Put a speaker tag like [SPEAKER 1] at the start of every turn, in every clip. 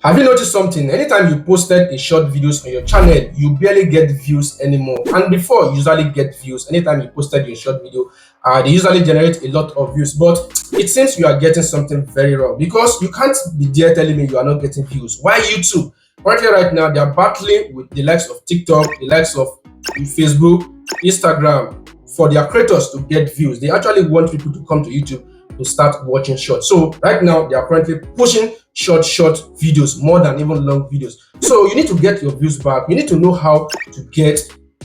[SPEAKER 1] Have you noticed something? Anytime you posted a short videos on your channel, you barely get views anymore. And before, you usually get views. Anytime you posted your short video, they usually generate a lot of views. But it seems you are getting something very wrong, because you can't be there telling me you are not getting views. Why YouTube? Currently, right now, they are battling with the likes of TikTok, the likes of Facebook, Instagram, for their creators to get views. They actually want people to come to YouTube to start watching short. So right now they are currently pushing short videos more than even long videos. So you need to get your views back. You need to know how to get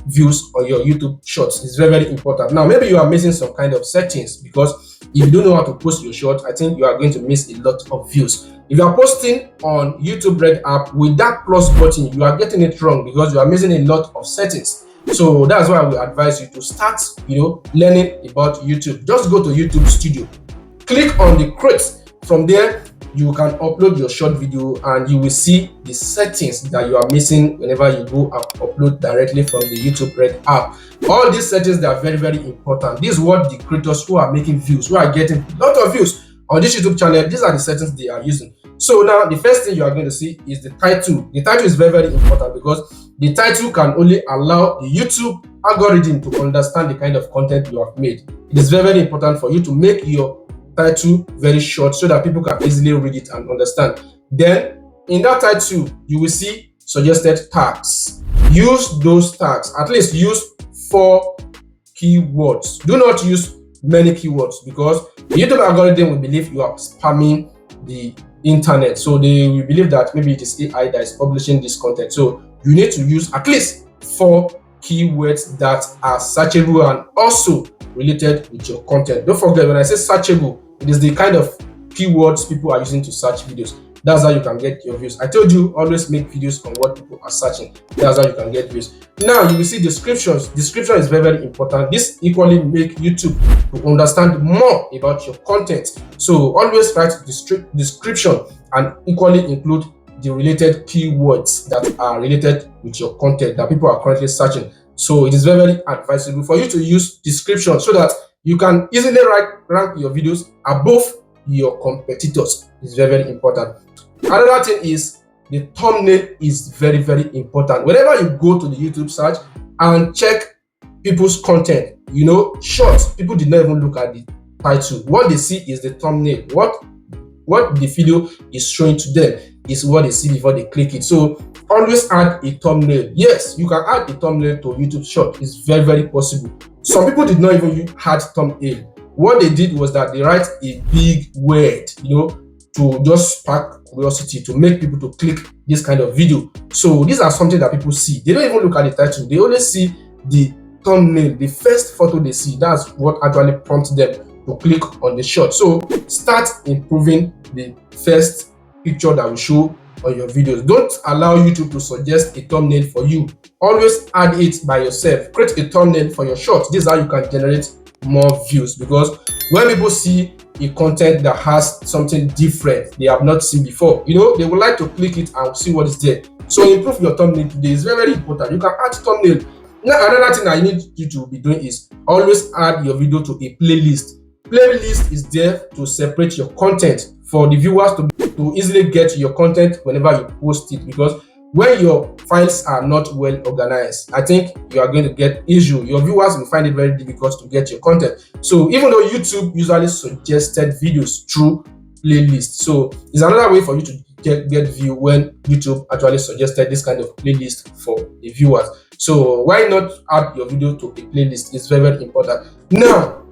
[SPEAKER 1] views on your YouTube shorts. It's very important. Now maybe you are missing some kind of settings, because if you don't know how to post your short, I think you are going to miss a lot of views. If you are posting on YouTube Red app with that plus button, you are getting it wrong, because you are missing a lot of settings. So that's why we advise you to start, learning about YouTube. Just go to YouTube Studio, click on the crate. From there, you can upload your short video and you will see the settings that you are missing whenever you go and upload directly from the YouTube Red app. All these settings, they are very important. This is what the creators who are making views, who are getting a lot of views on this YouTube channel, these are the settings they are using. So now the first thing you are going to see is the title. The title is very important, because the title can only allow the YouTube algorithm to understand the kind of content you have made. It is very important for you to make your title very short so that people can easily read it and understand. Then in that title, you will see suggested tags. Use those tags. At least use 4 keywords. Do not use many keywords, because the YouTube algorithm will believe you are spamming the internet. So they will believe that maybe it is AI that is publishing this content. So you need to use at least 4 keywords that are searchable and also related with your content. Don't forget, when I say searchable, it is the kind of keywords people are using to search videos. That's how you can get your views. I told you, always make videos on what people are searching. That's how you can get views. Now you will see descriptions. Description is very important. This equally make YouTube to understand more about your content. So always write description and equally include the related keywords that are related with your content that people are currently searching. So it is very advisable for you to use description so that you can easily rank your videos above your competitors. It's very important. Another thing is the thumbnail is very important. Whenever you go to the YouTube search and check people's content, shorts, people did not even look at the title. What they see is the thumbnail. What the video is showing to them is what they see before they click it. So always add a thumbnail. Yes, you can add a thumbnail to YouTube short. It's very possible. Some people did not even add thumbnail. What they did was that they write a big word, to just spark curiosity, to make people to click this kind of video. So these are something that people see. They don't even look at the title. They only see the thumbnail, the first photo they see. That's what actually prompts them to click on the short. So start improving the first picture that will show on your videos. Don't allow YouTube to suggest a thumbnail for you. Always add it by yourself. Create a thumbnail for your short. This is how you can generate more views, because when people see a content that has something different they have not seen before, they would like to click it and see what is there. So improve your thumbnail today. It's very important. You can add thumbnail. Now another thing I need you to be doing is always add your video to a playlist. Playlist is there to separate your content for the viewers to easily get your content whenever you post it, because when your files are not well organized, I think you are going to get issue. Your viewers will find it very difficult to get your content. So even though YouTube usually suggested videos through playlist, so it's another way for you to get view when YouTube actually suggested this kind of playlist for the viewers. So why not add your video to a playlist? It's very important. Now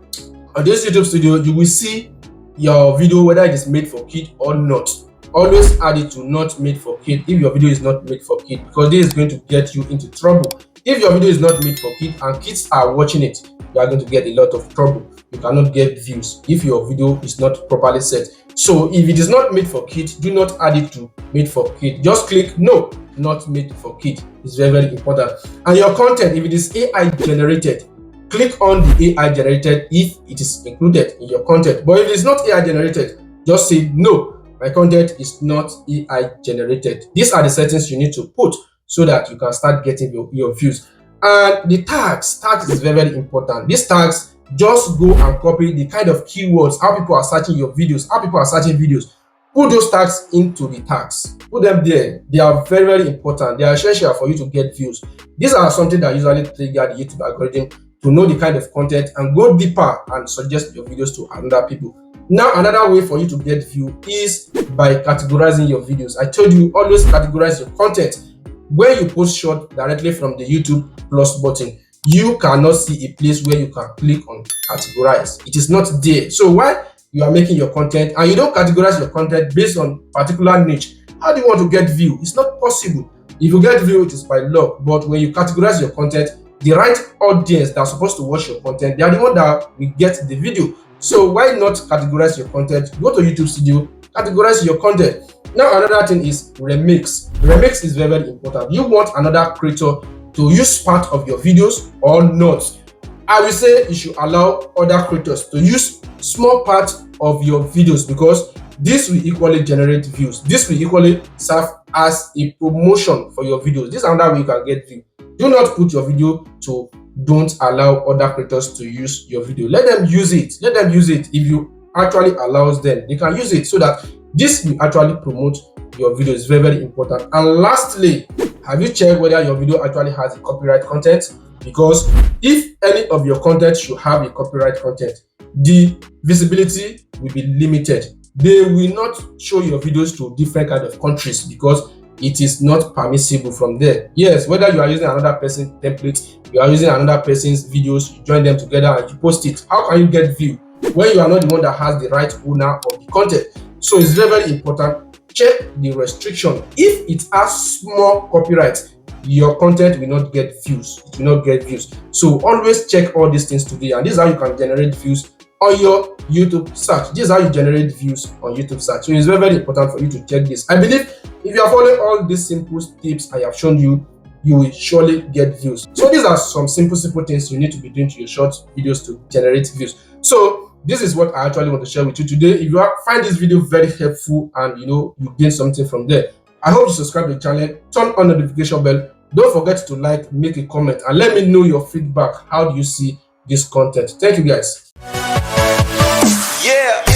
[SPEAKER 1] on this YouTube Studio, you will see your video whether it is made for kid or not. Always add it to not made for kid if your video is not made for kid, because this is going to get you into trouble. If your video is not made for kid and kids are watching it, you are going to get a lot of trouble. You cannot get views if your video is not properly set. So if it is not made for kid, do not add it to made for kid. Just click no, not made for kid. It's very important. And your content, if it is AI generated, click on the AI generated if it is included in your content. But if it is not AI generated, just say no, my content is not AI generated. These are the settings you need to put so that you can start getting your views. And the tags is very important. These tags, just go and copy the kind of keywords, how people are searching your videos, how people are searching videos. Put those tags into the tags. Put them there. They are very, very important. They are essential for you to get views. These are something that usually trigger the YouTube algorithm to know the kind of content and go deeper and suggest your videos to other people. Now, another way for you to get view is by categorizing your videos. I told you, always categorize your content. When you post short directly from the YouTube plus button, you cannot see a place where you can click on categorize. It is not there. So while you are making your content and you don't categorize your content based on particular niche, how do you want to get view? It's not possible. If you get view, it is by luck. But when you categorize your content, the right audience that are supposed to watch your content, they are the one that will get the video. So why not categorize your content? Go to YouTube Studio, categorize your content. Now another thing is remix. Remix is very, very important. You want another creator to use part of your videos or not? I will say you should allow other creators to use small part of your videos, because this will equally generate views. This will equally serve as a promotion for your videos. This is another way you can get views. Do not put your video to don't allow other creators to use your video. Let them use it. Let them use it. If you actually allows them, they can use it, so that this will actually promote your video. Is very, very important. And lastly, have you checked whether your video actually has a copyright content? Because if any of your content should have a copyright content, the visibility will be limited. They will not show your videos to different kind of countries because it is not permissible from there. Yes, whether you are using another person's template, you are using another person's videos, you join them together and you post it. How can you get view when you are not the one that has the right owner of the content? So it's very, very important. Check the restriction. If it has small copyright, your content will not get views. It will not get views. So always check all these things today, and this is how you can generate views on your YouTube search. This is how you generate views on YouTube search. So it's very, very important for you to check this. I believe if you are following all these simple tips I have shown you, you will surely get views. So these are some simple things you need to be doing to your short videos to generate views. So this is what I actually want to share with you today. If you find this video very helpful and you gain something from there, I hope you subscribe to the channel, turn on the notification bell. Don't forget to like, make a comment, and let me know your feedback. How do you see this content? Thank you, guys.
[SPEAKER 2] Yeah.